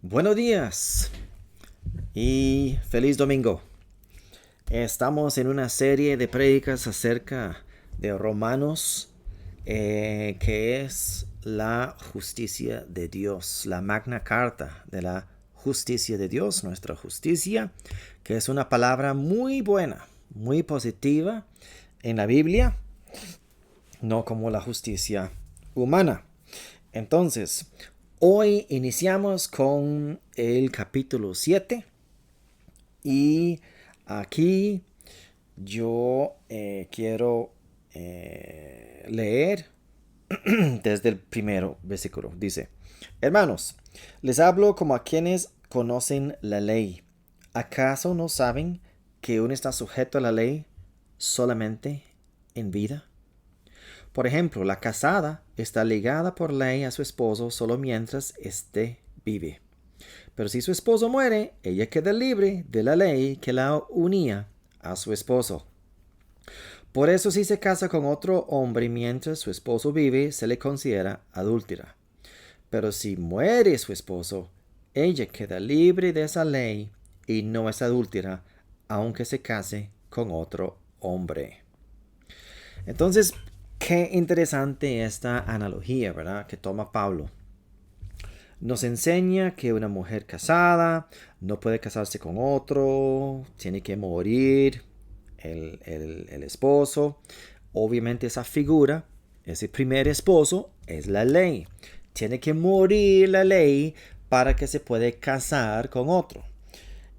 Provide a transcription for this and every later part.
Buenos días y feliz domingo. Estamos en una serie de prédicas acerca de Romanos, que es la justicia de Dios, la Magna Carta de la justicia de Dios, nuestra justicia, que es una palabra muy buena, muy positiva en la Biblia, no como la justicia humana. Entonces, hoy iniciamos con el capítulo 7 y aquí yo quiero leer desde el primero versículo. Dice: Hermanos, les hablo como a quienes conocen la ley. ¿Acaso no saben que uno está sujeto a la ley solamente en vida? Por ejemplo, la casada está ligada por ley a su esposo solo mientras éste vive. Pero si su esposo muere, ella queda libre de la ley que la unía a su esposo. Por eso, si se casa con otro hombre mientras su esposo vive, se le considera adúltera. Pero si muere su esposo, ella queda libre de esa ley y no es adúltera, aunque se case con otro hombre. Entonces, qué interesante esta analogía, ¿verdad?, que toma Pablo. Nos enseña que una mujer casada no puede casarse con otro, tiene que morir el esposo. Obviamente esa figura, ese primer esposo, es la ley. Tiene que morir la ley para que se pueda casar con otro.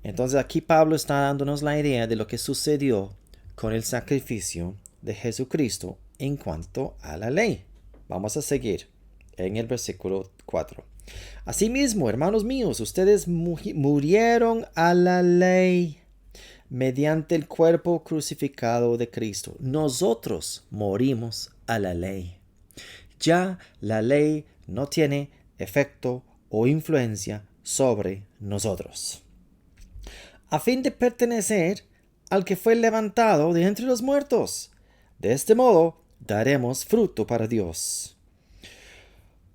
Entonces aquí Pablo está dándonos la idea de lo que sucedió con el sacrificio de Jesucristo en cuanto a la ley. Vamos a seguir en el versículo 4. Asimismo, hermanos míos, ustedes murieron a la ley mediante el cuerpo crucificado de Cristo. Nosotros morimos a la ley. Ya la ley no tiene efecto o influencia sobre nosotros, a fin de pertenecer al que fue levantado de entre los muertos. De este modo daremos fruto para Dios.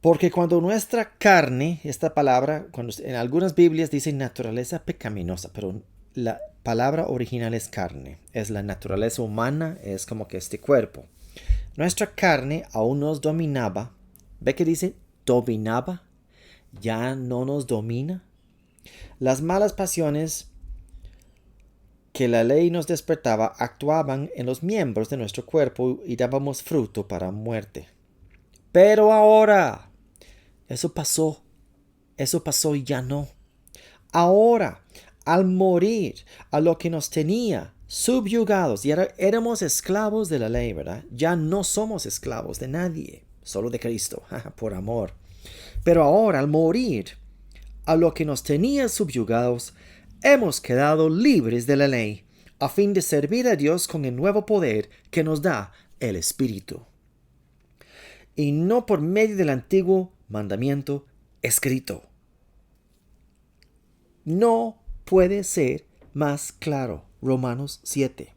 Porque cuando nuestra carne, esta palabra, en algunas Biblias dice naturaleza pecaminosa, pero la palabra original es carne, es la naturaleza humana, es como que este cuerpo. Nuestra carne aún nos dominaba. ¿Ve que dice dominaba? Ya no nos domina. Las malas pasiones que la ley nos despertaba actuaban en los miembros de nuestro cuerpo y dábamos fruto para muerte. Pero ahora, eso pasó y ya no. Ahora, al morir a lo que nos tenía subyugados, y éramos esclavos de la ley, ¿verdad? Ya no somos esclavos de nadie, solo de Cristo, por amor. Pero ahora, al morir a lo que nos tenía subyugados, hemos quedado libres de la ley, a fin de servir a Dios con el nuevo poder que nos da el Espíritu, y no por medio del antiguo mandamiento escrito. No puede ser más claro. Romanos 7.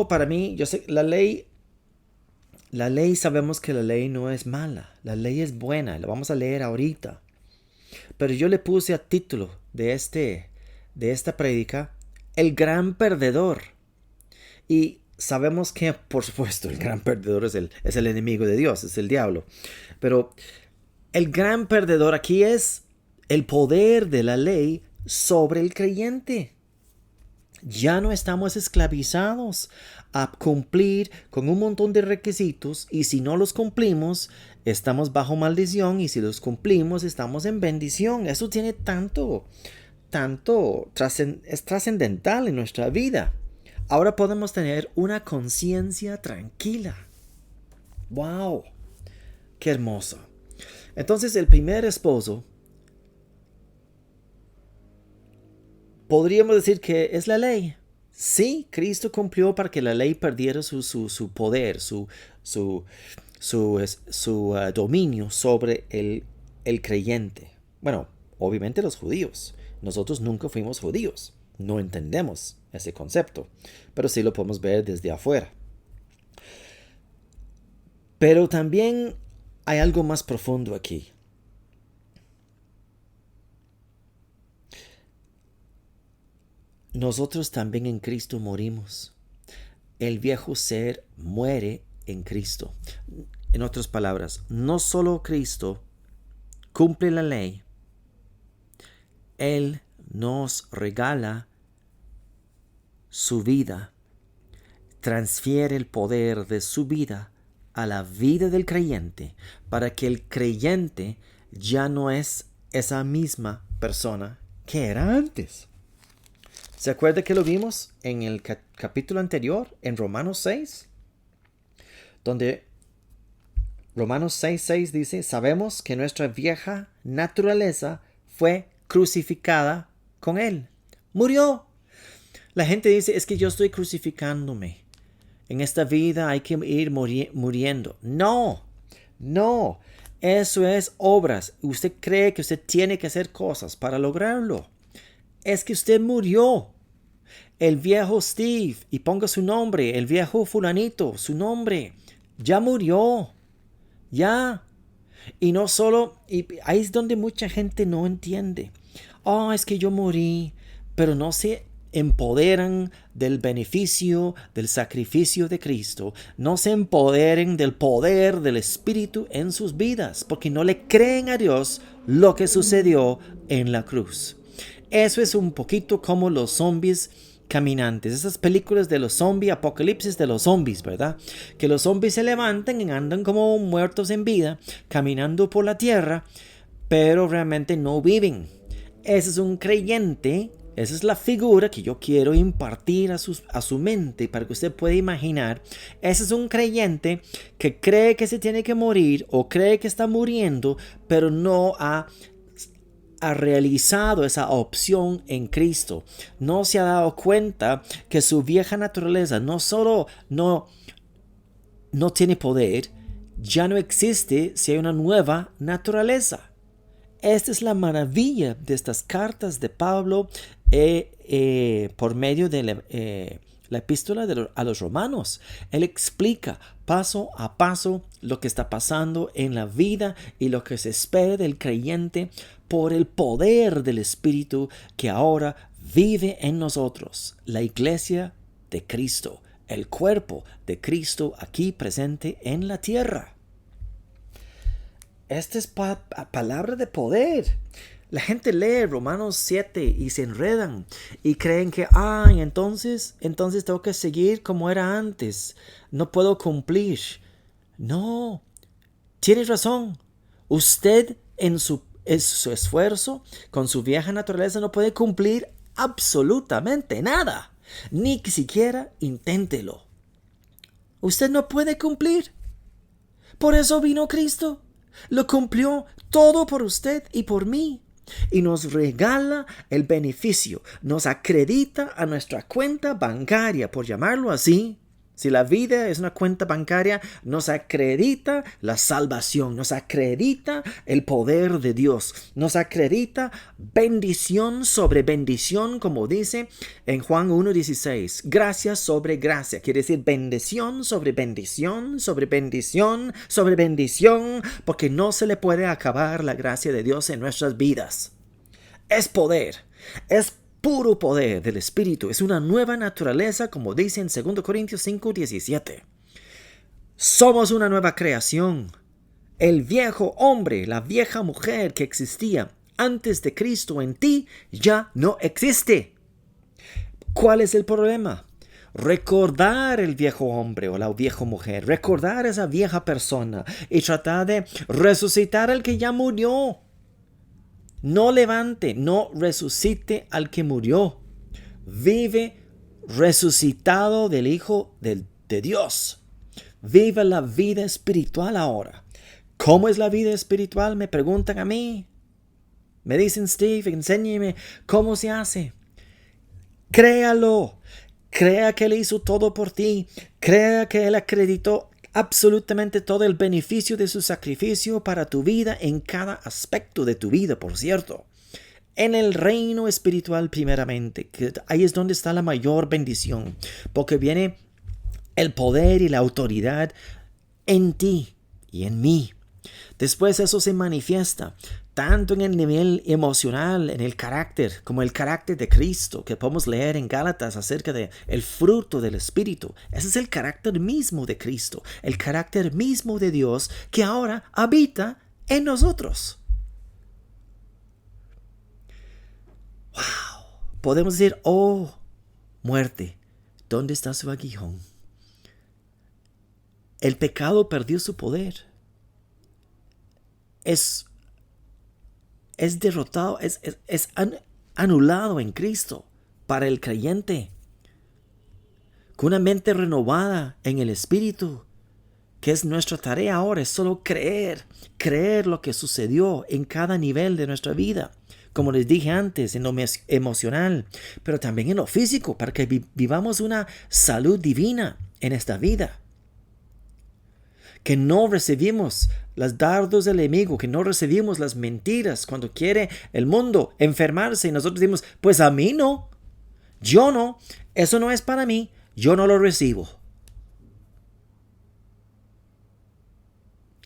Para mí, yo sé, la ley sabemos que la ley no es mala. La ley es buena, la vamos a leer ahorita. Pero yo le puse a título de esta prédica, el gran perdedor. Y sabemos que, por supuesto, el gran perdedor es el enemigo de Dios, es el diablo. Pero el gran perdedor aquí es el poder de la ley sobre el creyente. Ya no estamos esclavizados a cumplir con un montón de requisitos, y si no los cumplimos, estamos bajo maldición, y si los cumplimos, estamos en bendición. Eso tiene es trascendental en nuestra vida. Ahora podemos tener una conciencia tranquila. ¡Wow! ¡Qué hermoso! Entonces, el primer esposo, podríamos decir que es la ley. Sí, Cristo cumplió para que la ley perdiera su poder, su dominio sobre el creyente. Bueno, obviamente los judíos. Nosotros nunca fuimos judíos. No entendemos ese concepto, pero sí lo podemos ver desde afuera. Pero también hay algo más profundo aquí. nosotros también en Cristo morimos. El viejo ser muere en Cristo. En otras palabras, no solo Cristo cumple la ley, Él nos regala su vida, transfiere el poder de su vida a la vida del creyente para que el creyente ya no es esa misma persona que era antes. ¿Se acuerda que lo vimos en el capítulo anterior, en Romanos 6? Donde Romanos 6:6 dice, sabemos que nuestra vieja naturaleza fue crucificada con Él. Murió. La gente dice, es que yo estoy crucificándome. En esta vida hay que ir muriendo. No. Eso es obras. Usted cree que usted tiene que hacer cosas para lograrlo. Es que usted murió. El viejo Steve, y ponga su nombre, el viejo fulanito, su nombre, ya murió. Ya. Y no solo, y ahí es donde mucha gente no entiende. Es que yo morí, pero no se empoderan del beneficio del sacrificio de Cristo. No se empoderen del poder del Espíritu en sus vidas, porque no le creen a Dios lo que sucedió en la cruz. Eso es un poquito como los zombies caminantes. Esas películas de los zombies, apocalipsis de los zombies, ¿verdad? Que los zombies se levantan y andan como muertos en vida, caminando por la tierra, pero realmente no viven. Ese es un creyente. Esa es la figura que yo quiero impartir a su mente para que usted pueda imaginar. Ese es un creyente que cree que se tiene que morir o cree que está muriendo, pero no ha realizado esa opción en Cristo. No se ha dado cuenta que su vieja naturaleza no solo no tiene poder, ya no existe si hay una nueva naturaleza. Esta es la maravilla de estas cartas de Pablo por medio de la epístola a los romanos. Él explica paso a paso lo que está pasando en la vida y lo que se espera del creyente por el poder del Espíritu que ahora vive en nosotros, la iglesia de Cristo, el cuerpo de Cristo aquí presente en la tierra. Esta es palabra de poder. La gente lee Romanos 7 y se enredan y creen que, entonces tengo que seguir como era antes. No puedo cumplir. No, tienes razón. Usted en su esfuerzo, con su vieja naturaleza, no puede cumplir absolutamente nada. Ni siquiera inténtelo. Usted no puede cumplir. Por eso vino Cristo. Lo cumplió todo por usted y por mí. Y nos regala el beneficio, nos acredita a nuestra cuenta bancaria, por llamarlo así. Si la vida es una cuenta bancaria, nos acredita la salvación, nos acredita el poder de Dios, nos acredita bendición sobre bendición, como dice en Juan 1:16. Gracia sobre gracia, quiere decir bendición sobre bendición, sobre bendición, sobre bendición, porque no se le puede acabar la gracia de Dios en nuestras vidas. Es poder, es puro poder del Espíritu, es una nueva naturaleza, como dice en 2 Corintios 5:17. Somos una nueva creación. El viejo hombre, la vieja mujer que existía antes de Cristo en ti, ya no existe. ¿Cuál es el problema? Recordar el viejo hombre o la vieja mujer, recordar esa vieja persona y tratar de resucitar al que ya murió. No levante, no resucite al que murió. Vive resucitado del Hijo de Dios. Vive la vida espiritual ahora. ¿Cómo es la vida espiritual? Me preguntan a mí. Me dicen, Steve, enséñeme cómo se hace. Créalo. Crea que Él hizo todo por ti. Crea que Él acreditó absolutamente todo el beneficio de su sacrificio para tu vida en cada aspecto de tu vida, por cierto. En el reino espiritual primeramente, que ahí es donde está la mayor bendición, porque viene el poder y la autoridad en ti y en mí. Después eso se manifiesta tanto en el nivel emocional, en el carácter, como el carácter de Cristo, que podemos leer en Gálatas acerca de el fruto del Espíritu. Ese es el carácter mismo de Cristo, el carácter mismo de Dios que ahora habita en nosotros. ¡Wow! Podemos decir, oh, muerte, ¿dónde está su aguijón? El pecado perdió su poder. Es derrotado, es anulado en Cristo para el creyente. Con una mente renovada en el Espíritu, que es nuestra tarea ahora, es solo creer lo que sucedió en cada nivel de nuestra vida. Como les dije antes, en lo emocional, pero también en lo físico, para que vivamos una salud divina en esta vida. Que no recibimos los dardos del enemigo, que no recibimos las mentiras cuando quiere el mundo enfermarse y nosotros decimos, pues a mí no, yo no, eso no es para mí, yo no lo recibo.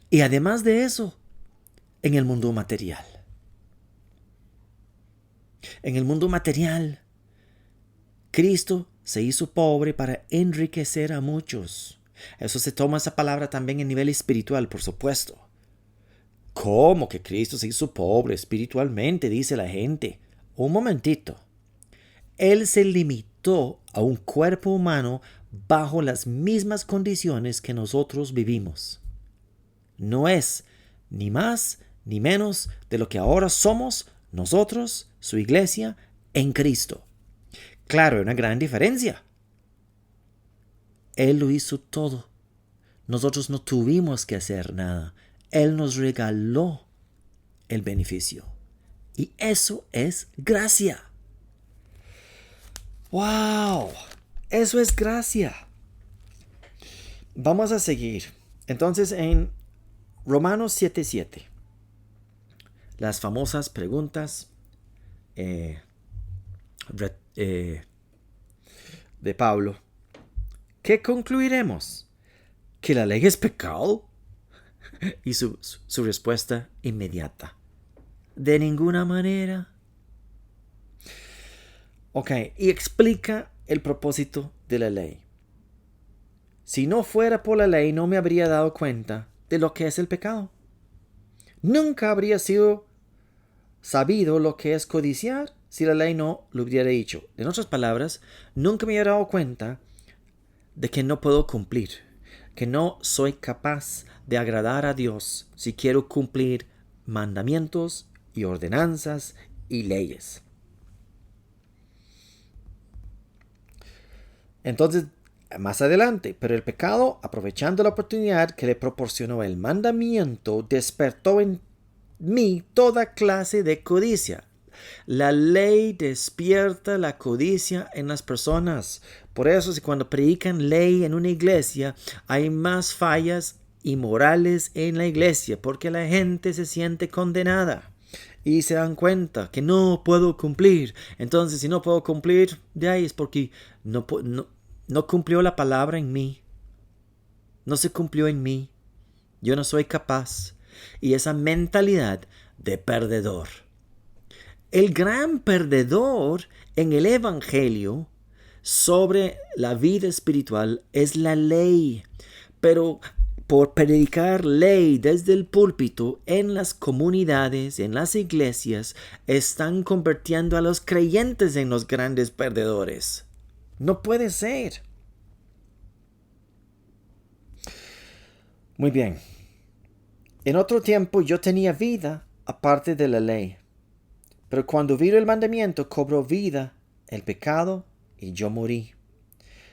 Y además de eso, en el mundo material. En el mundo material, Cristo se hizo pobre para enriquecer a muchos. Eso se toma esa palabra también en nivel espiritual, por supuesto. ¿Cómo que Cristo se hizo pobre espiritualmente? Dice la gente. Un momentito. Él se limitó a un cuerpo humano bajo las mismas condiciones que nosotros vivimos. No es ni más ni menos de lo que ahora somos nosotros, su iglesia, en Cristo. Claro, hay una gran diferencia. Él lo hizo todo. Nosotros no tuvimos que hacer nada. Él nos regaló el beneficio. Y eso es gracia. ¡Wow! Eso es gracia. Vamos a seguir. Entonces en Romanos 7:7. Las famosas preguntas de Pablo. ¿Qué concluiremos? ¿Que la ley es pecado? Y su respuesta inmediata. De ninguna manera. Ok, y explica el propósito de la ley. Si no fuera por la ley, no me habría dado cuenta de lo que es el pecado. Nunca habría sido sabido lo que es codiciar si la ley no lo hubiera dicho. En otras palabras, nunca me hubiera dado cuenta de que no puedo cumplir, que no soy capaz de agradar a Dios si quiero cumplir mandamientos y ordenanzas y leyes. Entonces, más adelante, pero el pecado, aprovechando la oportunidad que le proporcionó el mandamiento, despertó en mí toda clase de codicia. La ley despierta la codicia en las personas. Por eso, si cuando predican ley en una iglesia, hay más fallas inmorales en la iglesia, porque la gente se siente condenada y se dan cuenta que no puedo cumplir. Entonces, si no puedo cumplir, de ahí es porque no cumplió la palabra en mí. No se cumplió en mí. Yo no soy capaz. Y esa mentalidad de perdedor. El gran perdedor en el Evangelio sobre la vida espiritual es la ley. Pero por predicar ley desde el púlpito en las comunidades, en las iglesias, están convirtiendo a los creyentes en los grandes perdedores. No puede ser. Muy bien. En otro tiempo yo tenía vida aparte de la ley. Pero cuando vino el mandamiento, cobró vida el pecado y yo morí.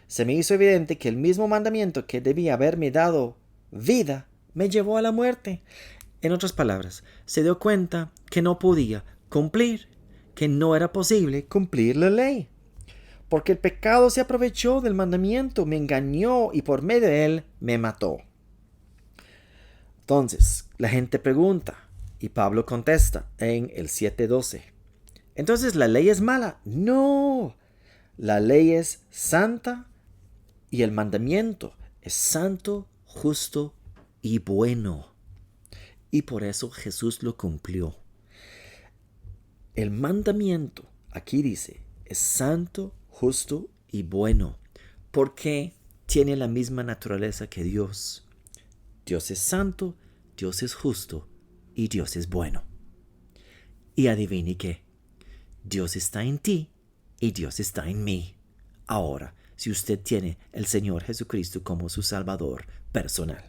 Se me hizo evidente que el mismo mandamiento que debía haberme dado vida me llevó a la muerte. En otras palabras, se dio cuenta que no podía cumplir, que no era posible cumplir la ley. Porque el pecado se aprovechó del mandamiento, me engañó y por medio de él me mató. Entonces, la gente pregunta y Pablo contesta en el 7:12. Entonces, ¿la ley es mala? No, la ley es santa y el mandamiento es santo, justo y bueno. Y por eso Jesús lo cumplió. El mandamiento, aquí dice, es santo, justo y bueno, porque tiene la misma naturaleza que Dios. Dios es santo, Dios es justo y Dios es bueno. Y adivine qué, Dios está en ti y Dios está en mí. Ahora, si usted tiene el Señor Jesucristo como su Salvador personal.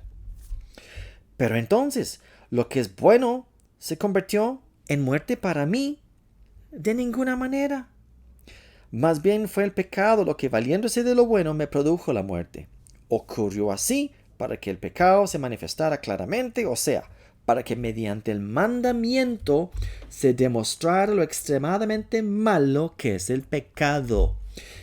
Pero entonces, lo que es bueno se convirtió en muerte para mí. De ninguna manera. Más bien fue el pecado lo que, valiéndose de lo bueno, me produjo la muerte. Ocurrió así para que el pecado se manifestara claramente, o sea, para que mediante el mandamiento se demostrara lo extremadamente malo que es el pecado.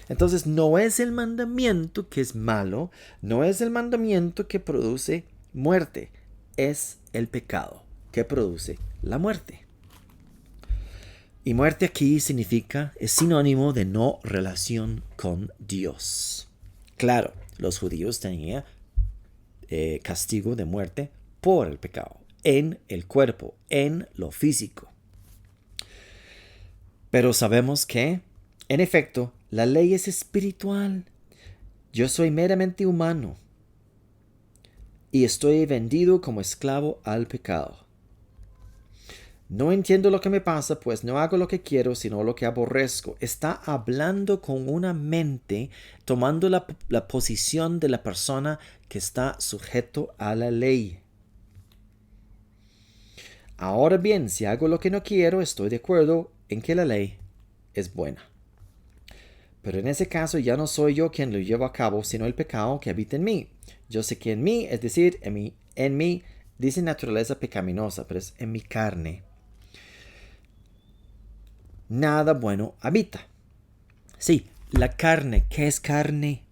Entonces no es el mandamiento que es malo, no es el mandamiento que produce muerte, es el pecado que produce la muerte. Y muerte aquí es sinónimo de no relación con Dios. Claro, los judíos tenían castigo de muerte por el pecado, en el cuerpo, en lo físico. Pero sabemos que, en efecto, la ley es espiritual. Yo soy meramente humano y estoy vendido como esclavo al pecado. No entiendo lo que me pasa, pues no hago lo que quiero, sino lo que aborrezco. Está hablando con una mente, tomando la posición de la persona que está sujeto a la ley. Ahora bien, si hago lo que no quiero, estoy de acuerdo en que la ley es buena. Pero en ese caso ya no soy yo quien lo lleva a cabo, sino el pecado que habita en mí. Yo sé que en mí, es decir, en mí, dice naturaleza pecaminosa, pero es en mi carne. Nada bueno habita. Sí, la carne. ¿Qué es carne?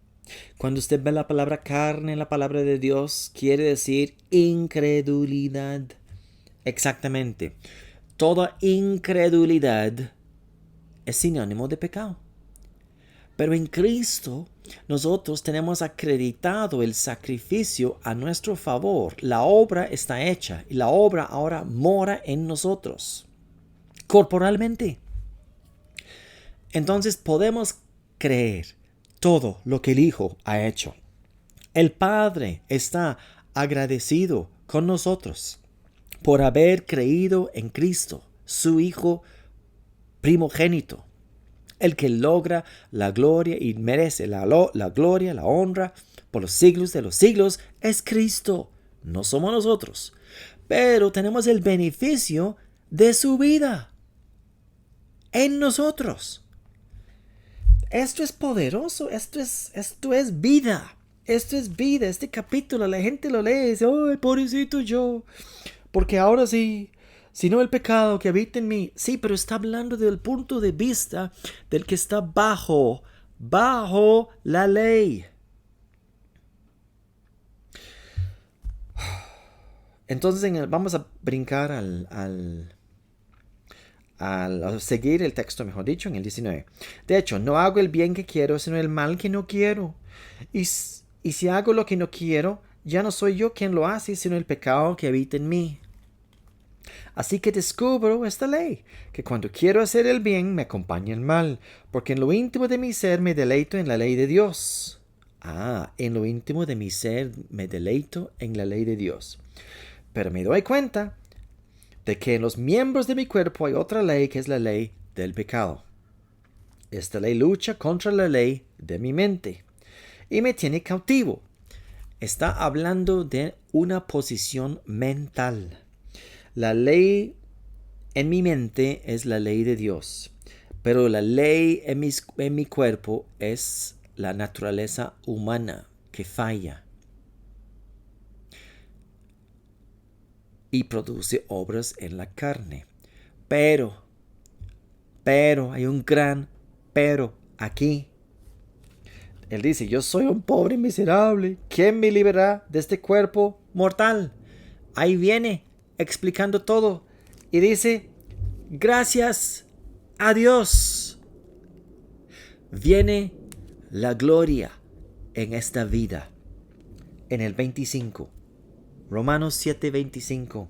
Cuando usted ve la palabra carne en la palabra de Dios, quiere decir incredulidad. Exactamente. Toda incredulidad es sinónimo de pecado. Pero en Cristo nosotros tenemos acreditado el sacrificio a nuestro favor. La obra está hecha y la obra ahora mora en nosotros, corporalmente. Entonces podemos creer todo lo que el Hijo ha hecho. El Padre está agradecido con nosotros por haber creído en Cristo, su Hijo primogénito, el que logra la gloria y merece la gloria, la honra por los siglos de los siglos, es Cristo, no somos nosotros, pero tenemos el beneficio de su vida en nosotros. Esto es poderoso, esto es vida. Esto es vida, este capítulo, la gente lo lee y dice, ¡ay, pobrecito yo! Porque ahora sí, si no el pecado que habita en mí. Sí, pero está hablando del punto de vista del que está bajo la ley. Entonces vamos a brincar al seguir el texto, mejor dicho, en el 19. De hecho, no hago el bien que quiero, sino el mal que no quiero. Y si hago lo que no quiero, ya no soy yo quien lo hace, sino el pecado que habita en mí. Así que descubro esta ley, que cuando quiero hacer el bien me acompaña el mal, porque en lo íntimo de mi ser me deleito en la ley de Dios. En lo íntimo de mi ser me deleito en la ley de Dios. Pero me doy cuenta de que en los miembros de mi cuerpo hay otra ley que es la ley del pecado. Esta ley lucha contra la ley de mi mente y me tiene cautivo. Está hablando de una posición mental. La ley en mi mente es la ley de Dios, pero la ley en mi cuerpo es la naturaleza humana que falla y produce obras en la carne. Pero hay un gran pero aquí. Él dice, yo soy un pobre miserable. ¿Quién me liberará de este cuerpo mortal? Ahí viene, explicando todo. Y dice, gracias a Dios. Viene la gloria en esta vida. En el 25. Romanos 7:25.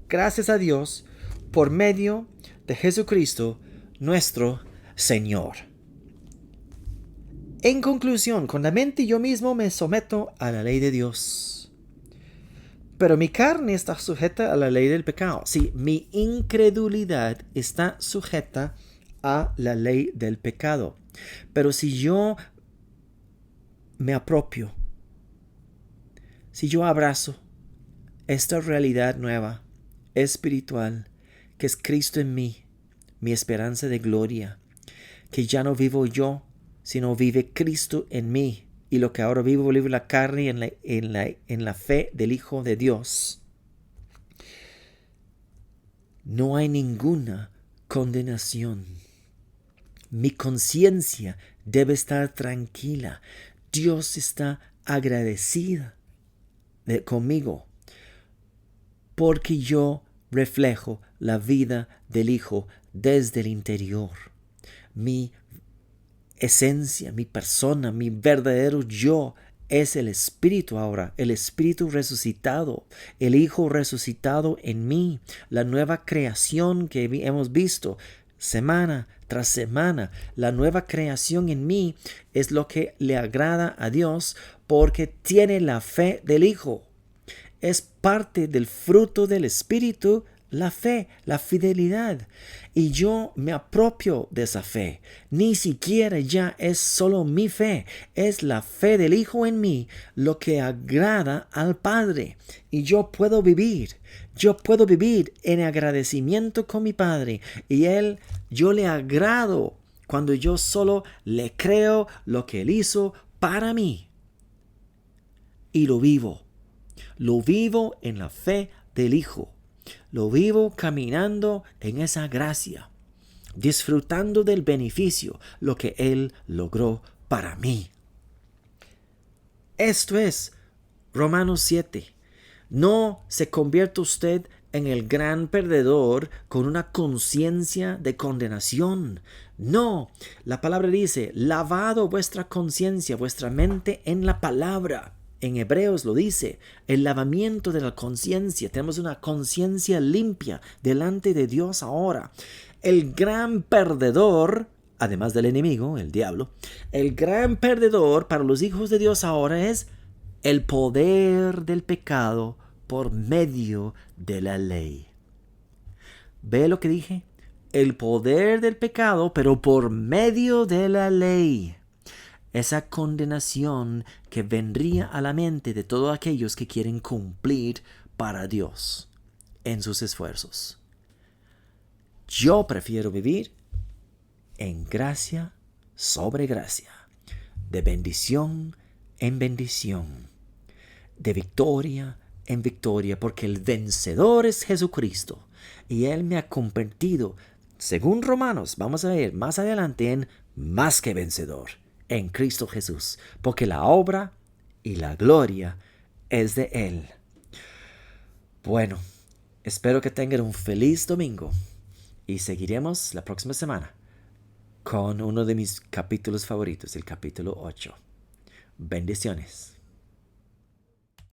Gracias a Dios por medio de Jesucristo, nuestro Señor. En conclusión, con la mente yo mismo me someto a la ley de Dios. Pero mi carne está sujeta a la ley del pecado. Sí, mi incredulidad está sujeta a la ley del pecado. Pero si yo me apropio, si yo abrazo esta realidad nueva, espiritual, que es Cristo en mí, mi esperanza de gloria, que ya no vivo yo, sino vive Cristo en mí, y lo que ahora vivo la carne en la fe del Hijo de Dios. No hay ninguna condenación. Mi conciencia debe estar tranquila. Dios está agradecida conmigo porque yo reflejo la vida del Hijo desde el interior. Mi esencia, mi persona, mi verdadero yo es el Espíritu ahora, el Espíritu resucitado, el Hijo resucitado en mí, la nueva creación que hemos visto semana tras semana. La nueva creación en mí es lo que le agrada a Dios porque tiene la fe del Hijo. Es parte del fruto del Espíritu, la fe, la fidelidad. Y yo me apropio de esa fe. Ni siquiera ya es solo mi fe, es la fe del Hijo en mí lo que agrada al Padre. Y yo puedo vivir en agradecimiento con mi Padre. Y yo le agrado cuando yo solo le creo lo que Él hizo para mí. Y lo vivo. Lo vivo en la fe del Hijo. Lo vivo caminando en esa gracia, disfrutando del beneficio, lo que Él logró para mí. Esto es Romanos 7. No se convierta usted en el gran perdedor con una conciencia de condenación. No, la palabra dice, lavado vuestra conciencia, vuestra mente en la palabra. En Hebreos lo dice, el lavamiento de la conciencia. Tenemos una conciencia limpia delante de Dios ahora. El gran perdedor, además del enemigo, el diablo, el gran perdedor para los hijos de Dios ahora es el poder del pecado por medio de la ley. ¿Ve lo que dije? El poder del pecado, pero por medio de la ley. Esa condenación que vendría a la mente de todos aquellos que quieren cumplir para Dios en sus esfuerzos. Yo prefiero vivir en gracia sobre gracia, de bendición en bendición, de victoria en victoria, porque el vencedor es Jesucristo y Él me ha convertido, según Romanos, vamos a ver más adelante, en más que vencedor en Cristo Jesús, porque la obra y la gloria es de Él. Bueno, espero que tengan un feliz domingo y seguiremos la próxima semana con uno de mis capítulos favoritos, el capítulo 8. Bendiciones.